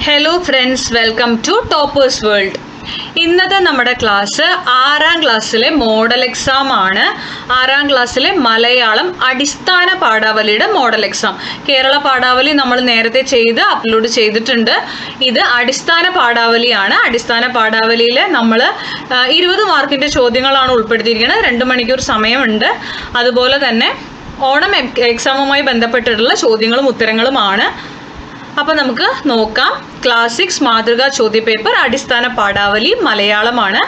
Hello friends, welcome to Toppers World. ഇന്നത്തെ നമ്മുടെ class 6ാം ക്ലാസ്സിലെ മോഡൽ എക്സാം ആണ്. 6ാം ക്ലാസ്സിലെ മലയാളം അടിസ്ഥാന പാഠാവലിയുടെ മോഡൽ എക്സാം. കേരള പാഠാവലി നമ്മൾ നേരത്തെ അപ്ലോഡ് ചെയ്തിട്ടുണ്ട്. ഇത് അടിസ്ഥാന പാഠാവലിയാണ്. അടിസ്ഥാന പാഠാവലിയിൽ നമ്മൾ 20 മാർക്കിൻ്റെ ചോദ്യങ്ങളാണ് ഉൾപ്പെടുത്തിയിരിക്കുന്നത്. 2 മണിക്കൂർ സമയമുണ്ട്. അതുപോലെ തന്നെ ഓണം എക്സാമുമായി ബന്ധപ്പെട്ടിട്ടുള്ള ചോദ്യങ്ങളും ഉത്തരങ്ങളുമാണ്. അപ്പോൾ നമുക്ക് നോക്കാം. ക്ലാസ് 6 മാതൃകാ ചോദ്യപേപ്പർ അടിസ്ഥാന പാഠാവലി മലയാളമാണ്.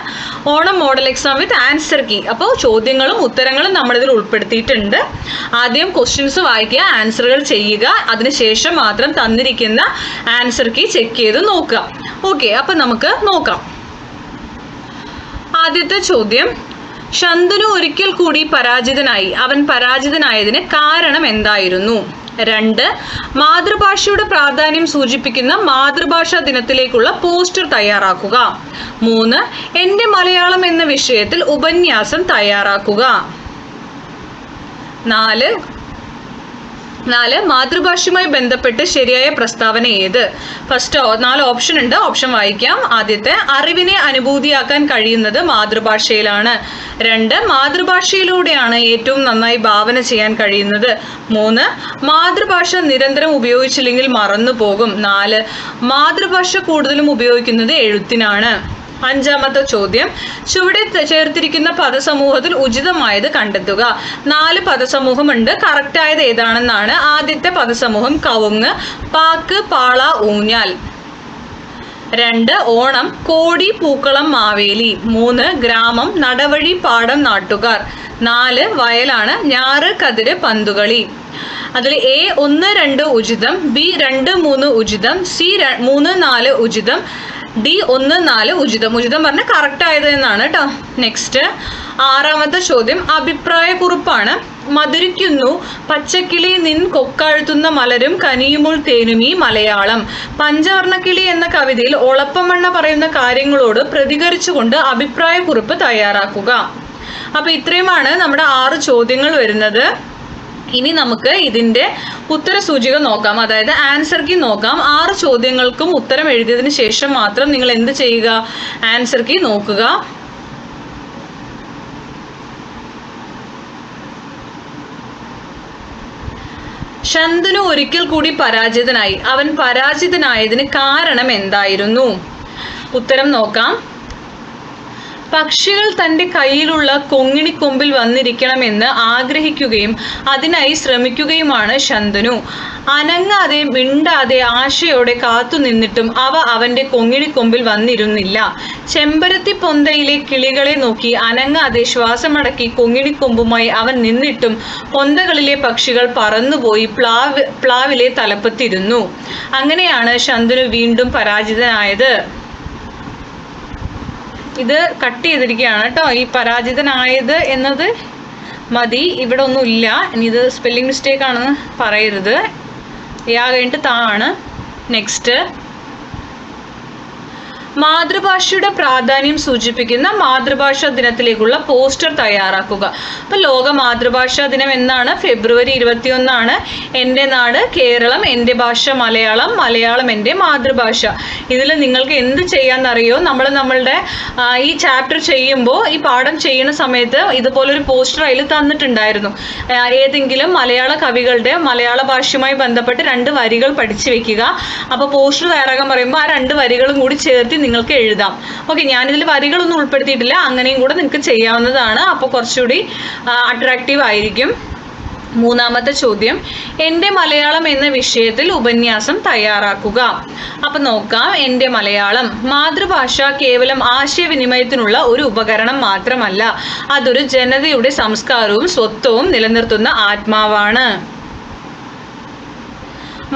Onam model exam with answer key. അപ്പോൾ ചോദ്യങ്ങളും ഉത്തരങ്ങളും നമ്മളിതിൽ ഉൾപ്പെടുത്തിയിട്ടുണ്ട്. ആദ്യം ക്വസ്റ്റ്യൻസ് വായിക്കുക, ആൻസറുകൾ ചെയ്യുക, അതിനുശേഷം മാത്രം തന്നിരിക്കുന്ന ആൻസർ കീ ചെക്ക് ചെയ്ത് നോക്കുക. ഓക്കെ, അപ്പോൾ നമുക്ക് നോക്കാം. ആദ്യത്തെ ചോദ്യം, ശന്തനു ഒരിക്കൽ കൂടി പരാജിതനായി. അവൻ പരാജിതനായതിന് കാരണം എന്തായിരുന്നു? 2. മാതൃഭാഷയുടെ പ്രാധാന്യം സൂചിപ്പിക്കുന്ന മാതൃഭാഷാ ദിനത്തിലേക്കുള്ള പോസ്റ്റർ തയ്യാറാക്കുക. 3. എൻ്റെ മലയാളം എന്ന വിഷയത്തിൽ ഉപന്യാസം തയ്യാറാക്കുക. 4. മാതൃഭാഷയുമായി ബന്ധപ്പെട്ട് ശരിയായ പ്രസ്താവന ഏത്? ഫസ്റ്റ് 4 ഓപ്ഷൻ ഉണ്ട്. ഓപ്ഷൻ വായിക്കാം. ആദ്യത്തെ, അറിവിനെ അനുഭൂതിയാക്കാൻ കഴിയുന്നത് മാതൃഭാഷയിലാണ്. 2. മാതൃഭാഷയിലൂടെയാണ് ഏറ്റവും നന്നായി ഭാവന ചെയ്യാൻ കഴിയുന്നത്. 3. മാതൃഭാഷ നിരന്തരം ഉപയോഗിച്ചില്ലെങ്കിൽ മറന്നു പോകും. 4. മാതൃഭാഷ കൂടുതലും ഉപയോഗിക്കുന്നത് എഴുത്തിനാണ്. 5ാമത്തെ ചോദ്യം, ചുവടെ ചേർത്തിരിക്കുന്ന പദസമൂഹത്തിൽ ഉചിതമായത് കണ്ടെത്തുക. 4 പദസമൂഹമുണ്ട്. കറക്റ്റായത് ഏതാണെന്നാണ്. ആദ്യത്തെ പദസമൂഹം കവുങ്ങ്, പാക്ക്, പാള, ഊഞ്ഞാൽ. 2. ഓണം, കോടി, പൂക്കളം, മാവേലി. 3. ഗ്രാമം, നടവഴി, പാടം, നാട്ടുകാർ. 4. വയലാണ്, ഞാറ്, കതിര്, പന്തുകളി. അതിൽ A 1, 2 ഉചിതം, B 2, 3 ഉചിതം, C 3, 4 ഉചിതം, D 1, 4 ഉചിതം. ഉചിതം പറഞ്ഞാൽ കറക്റ്റ് ആയത് എന്നാണ് കേട്ടോ. നെക്സ്റ്റ് 6ാമത്തെ ചോദ്യം അഭിപ്രായക്കുറിപ്പാണ്. മധുരിക്കുന്നു പച്ചക്കിളി നിൻ കൊക്കഴുത്തുന്ന മലരും കനിയുമുൾ തേനുമീ മലയാളം. പഞ്ചവർണ്ണക്കിളി എന്ന കവിതയിൽ ഒളപ്പമണ്ണ പറയുന്ന കാര്യങ്ങളോട് പ്രതികരിച്ചുകൊണ്ട് അഭിപ്രായക്കുറിപ്പ് തയ്യാറാക്കുക. അപ്പൊ ഇത്രയുമാണ് നമ്മുടെ 6 ചോദ്യങ്ങൾ വരുന്നത്. ഇനി നമുക്ക് ഇതിൻ്റെ ഉത്തരസൂചിക നോക്കാം, അതായത് ആൻസർ കീ നോക്കാം. 6 ചോദ്യങ്ങൾക്കും ഉത്തരം എഴുതിയതിന് ശേഷം മാത്രം നിങ്ങൾ എന്ത് ചെയ്യുക? ആൻസർ കീ നോക്കുക. ശന്തനു ഒരിക്കൽ കൂടി പരാജിതനായി. അവൻ പരാജിതനായതിന് കാരണം എന്തായിരുന്നു? ഉത്തരം നോക്കാം. പക്ഷികൾ തൻ്റെ കയ്യിലുള്ള കൊങ്ങിണിക്കൊമ്പിൽ വന്നിരിക്കണമെന്ന് ആഗ്രഹിക്കുകയും അതിനായി ശ്രമിക്കുകയുമാണ് ശന്തനു. അനങ്ങാതെ മിണ്ടാതെ ആശയോടെ കാത്തു നിന്നിട്ടും അവ അവൻ്റെ കൊങ്ങിണിക്കൊമ്പിൽ വന്നിരുന്നില്ല. ചെമ്പരത്തി പൊന്തയിലെ കിളികളെ നോക്കി അനങ്ങാതെ ശ്വാസമടക്കി കൊങ്ങിണിക്കൊമ്പുമായി അവൻ നിന്നിട്ടും പൊന്തകളിലെ പക്ഷികൾ പറന്നുപോയി പ്ലാവിലെ തലപ്പത്തിരുന്നു. അങ്ങനെയാണ് ശന്തനു വീണ്ടും പരാജിതനായത്. ഇത് കട്ട് ചെയ്തിരിക്കുകയാണ് കേട്ടോ. ഈ പരാജിതനായത് എന്നത് മതി, ഇവിടെ ഒന്നും ഇല്ല. ഇനി ഇത് സ്പെല്ലിംഗ് മിസ്റ്റേക്ക് ആണെന്ന് പറയരുത്. യാ കഴിഞ്ഞിട്ട് താണ്. നെക്സ്റ്റ്, മാതൃഭാഷയുടെ പ്രാധാന്യം സൂചിപ്പിക്കുന്ന മാതൃഭാഷാ ദിനത്തിലേക്കുള്ള പോസ്റ്റർ തയ്യാറാക്കുക. അപ്പോൾ ലോക മാതൃഭാഷാ ദിനം എന്നാണ്? ഫെബ്രുവരി 21. എൻ്റെ നാട് കേരളം, എൻ്റെ ഭാഷ മലയാളം, മലയാളം എൻ്റെ മാതൃഭാഷ. ഇതിൽ നിങ്ങൾക്ക് എന്ത് ചെയ്യാമെന്നറിയോ? നമ്മളുടെ ഈ ചാപ്റ്റർ ചെയ്യുമ്പോൾ, ഈ പാഠം ചെയ്യുന്ന സമയത്ത് ഇതുപോലൊരു പോസ്റ്റർ അതിൽ തന്നിട്ടുണ്ടായിരുന്നു. ഏതെങ്കിലും മലയാള കവികളുടെ മലയാള ഭാഷയുമായി ബന്ധപ്പെട്ട് 2 വരികൾ പഠിച്ചു വെക്കുക. അപ്പോൾ പോസ്റ്റർ തയ്യാറാക്കാൻ പറയുമ്പോൾ ആ 2 വരികളും കൂടി ചേർത്ത് നിങ്ങൾക്ക് എഴുതാം. ഓക്കെ, ഞാനിതിൽ വരികളൊന്നും ഉൾപ്പെടുത്തിയിട്ടില്ല. അങ്ങനെയും കൂടെ നിങ്ങൾക്ക് ചെയ്യാവുന്നതാണ്. അപ്പോൾ കുറച്ചുകൂടി അട്രാക്റ്റീവ് ആയിരിക്കും. 3ാമത്തെ ചോദ്യം, എൻ്റെ മലയാളം എന്ന വിഷയത്തിൽ ഉപന്യാസം തയ്യാറാക്കുക. അപ്പം നോക്കാം. എൻ്റെ മലയാളം. മാതൃഭാഷ കേവലം ആശയവിനിമയത്തിനുള്ള ഒരു ഉപകരണം മാത്രമല്ല, അതൊരു ജനതയുടെ സംസ്കാരവും സ്വത്വവും നിലനിർത്തുന്ന ആത്മാവാണ്.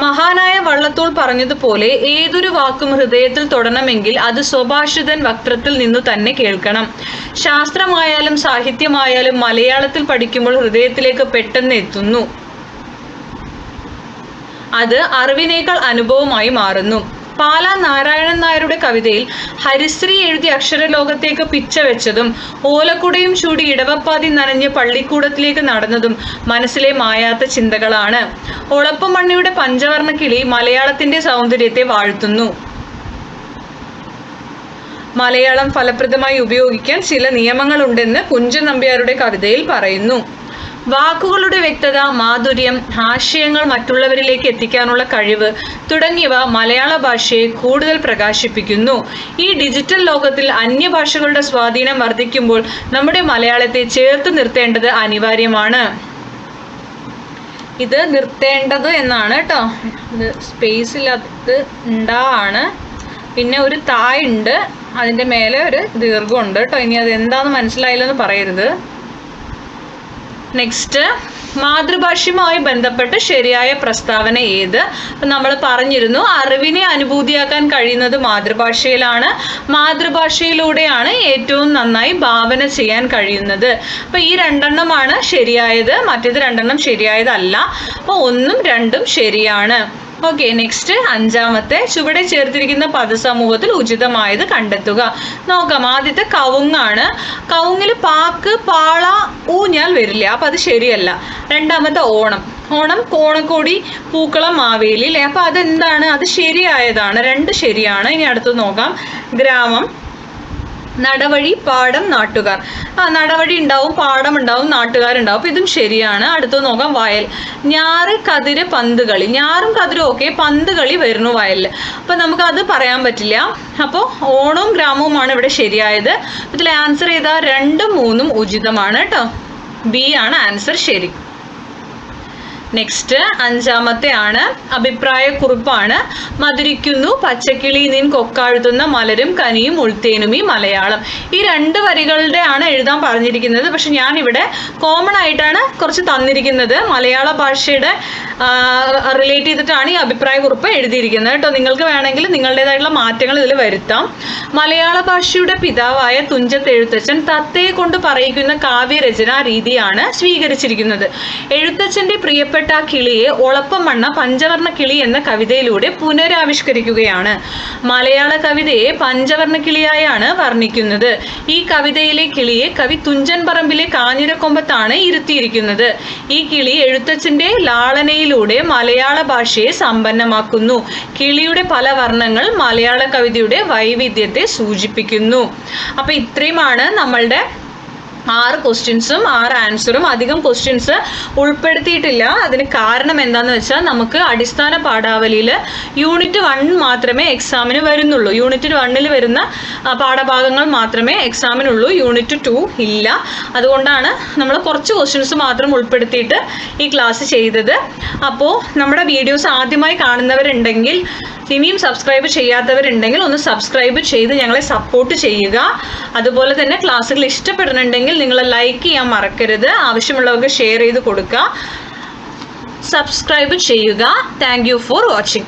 മഹാനായ വള്ളത്തോൾ പറഞ്ഞതുപോലെ ഏതൊരു വാക്കും ഹൃദയത്തിൽ തൊടണമെങ്കിൽ അത് സ്വഭാഷിതൻ വക്രത്തിൽ നിന്നു തന്നെ കേൾക്കണം. ശാസ്ത്രമായാലും സാഹിത്യമായാലും മലയാളത്തിൽ പഠിക്കുമ്പോൾ ഹൃദയത്തിലേക്ക് പെട്ടെന്ന് എത്തുന്നു. അത് അറിവിനേക്കാൾ അനുഭവമായി മാറുന്നു. പാലാ നാരായണൻ നായരുടെ കവിതയിൽ ഹരിശ്രീ എഴുതിയ അക്ഷരലോകത്തേക്ക് പിച്ച വെച്ചതും ഓലക്കുടയും ചൂടി ഇടവപ്പാതി നനഞ്ഞ് പള്ളിക്കൂടത്തിലേക്ക് നടന്നതും മനസ്സിലെ മായാത്ത ചിന്തകളാണ്. ഒളപ്പമണ്ണിയുടെ പഞ്ചവർണ്ണ കിളി മലയാളത്തിന്റെ സൗന്ദര്യത്തെ വാഴ്ത്തുന്നു. മലയാളം ഫലപ്രദമായി ഉപയോഗിക്കാൻ ചില നിയമങ്ങളുണ്ടെന്ന് കുഞ്ചൻ നമ്പ്യാരുടെ കവിതയിൽ പറയുന്നു. വാക്കുകളുടെ വ്യക്തത, മാധുര്യം, ആശയങ്ങൾ മറ്റുള്ളവരിലേക്ക് എത്തിക്കാനുള്ള കഴിവ് തുടങ്ങിയവ മലയാള ഭാഷയെ കൂടുതൽ പ്രകാശിപ്പിക്കുന്നു. ഈ ഡിജിറ്റൽ ലോകത്തിൽ അന്യഭാഷകളുടെ സ്വാധീനം വർദ്ധിക്കുമ്പോൾ നമ്മുടെ മലയാളത്തെ ചേർത്ത് നിർത്തേണ്ടത് അനിവാര്യമാണ്. ഇത് നിർത്തേണ്ടത് എന്നാണ് കേട്ടോ. ഇത് സ്പേസിലത് ഉണ്ടാണ്, പിന്നെ ഒരു തായുണ്ട്, അതിൻ്റെ മേലെ ഒരു ദീർഘമുണ്ട് കേട്ടോ. ഇനി അത് എന്താണെന്ന് മനസ്സിലായില്ലെന്ന് പറയരുത്. നെക്സ്റ്റ്, മാതൃഭാഷയുമായി ബന്ധപ്പെട്ട് ശരിയായ പ്രസ്താവന ഏത്? അപ്പം നമ്മൾ പറഞ്ഞിരുന്നു, അറിവിനെ അനുഭൂതിയാക്കാൻ കഴിയുന്നത് മാതൃഭാഷയിലാണ്. മാതൃഭാഷയിലൂടെയാണ് ഏറ്റവും നന്നായി ഭാവന ചെയ്യാൻ കഴിയുന്നത്. അപ്പം ഈ രണ്ടെണ്ണമാണ് ശരിയായത്, മറ്റേത് രണ്ടെണ്ണം ശരിയായതല്ല. അപ്പോൾ 1ഉം 2ഉം ശരിയാണ്. ഓക്കെ, നെക്സ്റ്റ് അഞ്ചാമത്തെ, ചുവടെ ചേർത്തിരിക്കുന്ന പദസമൂഹത്തിൽ ഉചിതമായത് കണ്ടെത്തുക. നോക്കാം. ആദ്യത്തെ കവുങ്ങാണ്. കവുങ്ങിൽ പാക്ക്, പാള, ഊഞ്ഞാൽ വരില്ല, അപ്പം അത് ശരിയല്ല. രണ്ടാമത്തെ ഓണം. ഓണം, കോണക്കോടി, പൂക്കളം, മാവേലി അല്ലേ? അപ്പം അതെന്താണ്? അത് ശരിയായതാണ്. 2 ശരിയാണ്. ഇനി അടുത്ത് നോക്കാം. ഗ്രാമം, നടവഴി, പാടം, നാട്ടുകാർ. നടവഴി ഉണ്ടാവും, പാടം ഉണ്ടാവും, നാട്ടുകാരുണ്ടാവും. അപ്പം ഇതും ശരിയാണ്. അടുത്ത് നോക്കാം. വയൽ, ഞാറ്, കതിര്, പന്ത് കളി. ഞാറും കതിരും ഓക്കെ, പന്ത് കളി വരുന്നു വയലിൽ. അപ്പം നമുക്കത് പറയാൻ പറ്റില്ല. അപ്പോൾ ഓണവും ഗ്രാമവുമാണ് ഇവിടെ ശരിയായത്. ഇതിൽ ആൻസർ ചെയ്താൽ 2ഉം 3ഉം ഉചിതമാണ് കേട്ടോ. ബി ആണ് ആൻസർ ശരി. നെക്സ്റ്റ് അഞ്ചാമത്തെ ആണ് അഭിപ്രായക്കുറിപ്പാണ്. മധുരിക്കുന്നു പച്ചക്കിളി നിൻ കൊക്കാഴുത്തുന്ന മലരും കനിയും ഉൾത്തേനുമീ മലയാളം. ഈ 2 വരികളുടെ ആണ് എഴുതാൻ പറഞ്ഞിരിക്കുന്നത്. പക്ഷെ ഞാനിവിടെ കോമൺ ആയിട്ടാണ് കുറച്ച് തന്നിരിക്കുന്നത്. മലയാള ഭാഷയുടെ റിലേറ്റ് ചെയ്തിട്ടാണ് ഈ അഭിപ്രായക്കുറിപ്പ് എഴുതിയിരിക്കുന്നത് കേട്ടോ. നിങ്ങൾക്ക് വേണമെങ്കിൽ നിങ്ങളുടേതായിട്ടുള്ള മാറ്റങ്ങൾ ഇതിൽ വരുത്താം. മലയാള ഭാഷയുടെ പിതാവായ തുഞ്ചത്ത് എഴുത്തച്ഛൻ തത്തയെ കൊണ്ട് പറയിക്കുന്ന കാവ്യരചനാ രീതിയാണ് സ്വീകരിച്ചിരിക്കുന്നത്. എഴുത്തച്ഛൻ്റെ പ്രിയപ്പെട്ട ആ കിളിയെ ഒളപ്പമണ്ണ പഞ്ചവർണ്ണ കിളി എന്ന കവിതയിലൂടെ പുനരാവിഷ്കരിക്കുകയാണ്. മലയാള കവിതയെ പഞ്ചവർണ്ണ കിളിയായാണ് വർണ്ണിക്കുന്നത്. ഈ കവിതയിലെ കിളിയെ കവി തുഞ്ചൻ പറമ്പിലെ കാഞ്ഞിരക്കൊമ്പത്താണ് ഇരുത്തിയിരിക്കുന്നത്. ഈ കിളി എഴുത്തച്ഛൻ്റെ ലാളനയിലൂടെ മലയാള ഭാഷയെ സമ്പന്നമാക്കുന്നു. കിളിയുടെ പല വർണ്ണങ്ങൾ മലയാള കവിതയുടെ വൈവിധ്യത്തെ സൂചിപ്പിക്കുന്നു. അപ്പൊ ഇത്രയുമാണ് നമ്മളുടെ 6 ക്വസ്റ്റ്യൻസും 6 ആൻസറും. അധികം ക്വസ്റ്റ്യൻസ് ഉൾപ്പെടുത്തിയിട്ടില്ല. അതിന് കാരണം എന്താണെന്ന് വെച്ചാൽ നമുക്ക് അടിസ്ഥാന പാഠാവലിയിൽ യൂണിറ്റ് 1 മാത്രമേ എക്സാമിന് വരുന്നുള്ളൂ. യൂണിറ്റ് 1 വരുന്ന പാഠഭാഗങ്ങൾ മാത്രമേ എക്സാമിനുള്ളൂ. യൂണിറ്റ് 2 ഇല്ല. അതുകൊണ്ടാണ് നമ്മൾ കുറച്ച് ക്വസ്റ്റ്യൻസ് മാത്രം ഉൾപ്പെടുത്തിയിട്ട് ഈ ക്ലാസ് ചെയ്തത്. അപ്പോൾ നമ്മുടെ വീഡിയോസ് ആദ്യമായി കാണുന്നവരുണ്ടെങ്കിൽ, ഇനിയും സബ്സ്ക്രൈബ് ചെയ്യാത്തവരുണ്ടെങ്കിൽ ഒന്ന് സബ്സ്ക്രൈബ് ചെയ്ത് ഞങ്ങളെ സപ്പോർട്ട് ചെയ്യുക. അതുപോലെ തന്നെ ക്ലാസ്സുകൾ ഇഷ്ടപ്പെടുന്നുണ്ടെങ്കിൽ നിങ്ങൾ ലൈക്ക് ചെയ്യാൻ മറക്കരുത്. ആവശ്യമുള്ളവർക്ക് ഷെയർ ചെയ്ത് കൊടുക്കുക. സബ്സ്ക്രൈബ് ചെയ്യുക. Thank you for watching.